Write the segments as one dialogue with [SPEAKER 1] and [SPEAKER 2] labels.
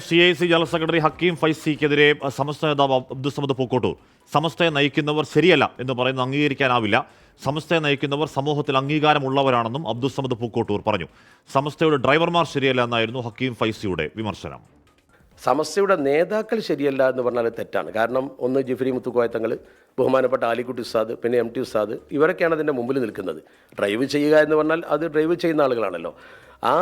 [SPEAKER 1] CIC general secretary Hakeem ഫൈസിക്കെതിരെ സമസ്ത നേതാവ് അബ്ദുസ്സമദ് പൂക്കോട്ടൂർ സമസ്തയെ നയിക്കുന്നവർ ശരിയല്ല എന്ന് പറയുന്നത് അംഗീകരിക്കാനാവില്ല. സമസ്തയെ നയിക്കുന്നവർ സമൂഹത്തിൽ അംഗീകാരമുള്ളവരാണെന്നും അബ്ദുസ്സമദ് പൂക്കോട്ടൂർ പറഞ്ഞു. സമസ്തയുടെ ഡ്രൈവർമാർ ശരിയല്ല എന്നായിരുന്നു ഹക്കീം ഫൈസിയുടെ വിമർശനം.
[SPEAKER 2] സമസ്തയുടെ നേതാക്കൾ ശരിയല്ല എന്ന് പറഞ്ഞാൽ തെറ്റാണ്. കാരണം ഒന്ന് ജിഫ്രി മുത്തുക്കോയ തങ്ങൾ, ബഹുമാനപ്പെട്ട ആലിക്കുട്ടി ഉസ്താദ്, പിന്നെ MT ഉസ്താദ്, ഇവരൊക്കെയാണ് അതിൻ്റെ മുമ്പിൽ നിൽക്കുന്നത്. ഡ്രൈവ് ചെയ്യുക എന്ന് പറഞ്ഞാൽ അത് ഡ്രൈവ് ചെയ്യുന്ന ആളുകളാണല്ലോ. ആ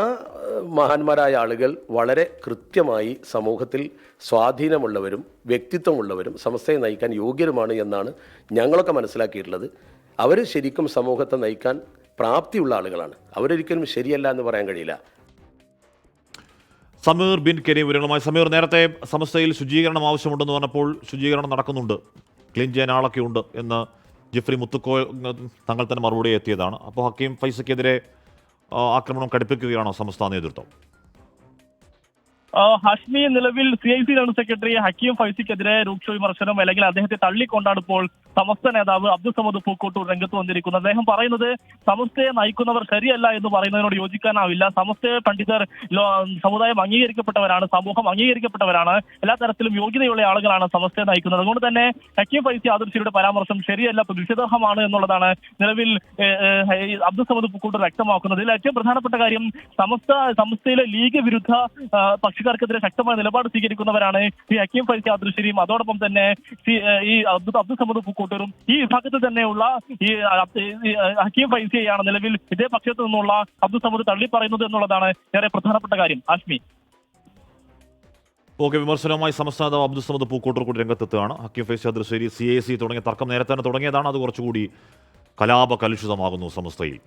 [SPEAKER 2] മഹാന്മാരായ ആളുകൾ വളരെ കൃത്യമായി സമൂഹത്തിൽ സ്വാധീനമുള്ളവരും വ്യക്തിത്വമുള്ളവരും സമസ്തയെ നയിക്കാൻ യോഗ്യരുമാണ് എന്നാണ് ഞങ്ങളൊക്കെ മനസ്സിലാക്കിയിട്ടുള്ളത്. അവർ ശരിക്കും സമൂഹത്തെ നയിക്കാൻ പ്രാപ്തിയുള്ള ആളുകളാണ്. അവരൊരിക്കലും ശരിയല്ല എന്ന് പറയാൻ കഴിയില്ല.
[SPEAKER 1] സമീർ ബിൻ കരീം വിവരങ്ങളുമായി. സമീർ, നേരത്തെ സമസ്തയിൽ ശുചീകരണം ആവശ്യമുണ്ടെന്ന് പറഞ്ഞപ്പോൾ ശുചീകരണം നടക്കുന്നുണ്ട്, ക്ലീൻ ചെയ്യാൻ ആളൊക്കെ ഉണ്ട് എന്ന് ജിഫ്രി മുത്തുക്കോയ തങ്ങൾ തന്നെ മറുപടി എത്തിയതാണ്. അപ്പോൾ ഹക്കീം ഫൈസിക്കെതിരെ ആക്രമണം കടുപ്പിക്കുകയാണോ സമസ്ത നേതൃത്വം?
[SPEAKER 3] ഹാഷ്മി, നിലവിൽ CIC ജനറൽ സെക്രട്ടറി ഹക്കീം ഫൈസിക്കെതിരെ രൂക്ഷ വിമർശനം അല്ലെങ്കിൽ അദ്ദേഹത്തെ തള്ളിക്കൊണ്ടാണ് ഇപ്പോൾ സമസ്ത നേതാവ് അബ്ദുസ്സമദ് പൂക്കോട്ടൂർ രംഗത്ത് വന്നിരിക്കുന്നത്. അദ്ദേഹം പറയുന്നത് സമസ്തയെ നയിക്കുന്നവർ ശരിയല്ല എന്ന് പറയുന്നതിനോട് യോജിക്കാനാവില്ല. സമസ്തയെ പണ്ഡിതർ സമുദായം അംഗീകരിക്കപ്പെട്ടവരാണ്, സമൂഹം അംഗീകരിക്കപ്പെട്ടവരാണ്, എല്ലാ തരത്തിലും യോഗ്യതയുള്ള ആളുകളാണ് സമസ്തയെ നയിക്കുന്നത്. അതുകൊണ്ട് തന്നെ ഹക്കീം ഫൈസി ആദർശിയുടെ പരാമർശം ശരിയല്ല, പ്രതിഷേധാർഹമാണ് എന്നുള്ളതാണ് നിലവിൽ അബ്ദുസ്സമദ് പൂക്കോട്ടൂർ വ്യക്തമാക്കുന്നത്. ഇതിൽ ഏറ്റവും പ്രധാനപ്പെട്ട കാര്യം സമസ്തയിലെ ലീഗ് വിരുദ്ധ കക്ഷിക്കാർക്കെതിരെ ശക്തമായ നിലപാട് സ്വീകരിക്കുന്നവരാണ് ഈ ഹക്കീം ഫൈസി ആദർശിയും അതോടൊപ്പം തന്നെ ഈ അബ്ദുസ്സമദ് പൂക്കോട്ടൂരും. ഈ വിഭാഗത്തിൽ തന്നെയുള്ള ഈ ഹക്കീം ഫൈസിയെയാണ് നിലവിൽ ഇതേ പക്ഷത്തു നിന്നുള്ള അബ്ദുസ്സമദ് തള്ളി പറയുന്നത് എന്നുള്ളതാണ് ഏറെ പ്രധാനപ്പെട്ട കാര്യം. ആഷ്മി,
[SPEAKER 1] ഓക്കെ, വിമർശനവുമായി സമസ്ത നേതാവ് അബ്ദുസ്സമദ് പൂക്കോട്ടൂർ കൂടി രംഗത്തെത്തുകയാണ്. ഹക്കീം ഫൈസി ആദർശി CIC തുടങ്ങിയ തർക്കം നേരത്തെ തന്നെ തുടങ്ങിയതാണ്. അത് കുറച്ചുകൂടി കലാപ കലുഷിതമാകുന്നു സമസ്തയിൽ.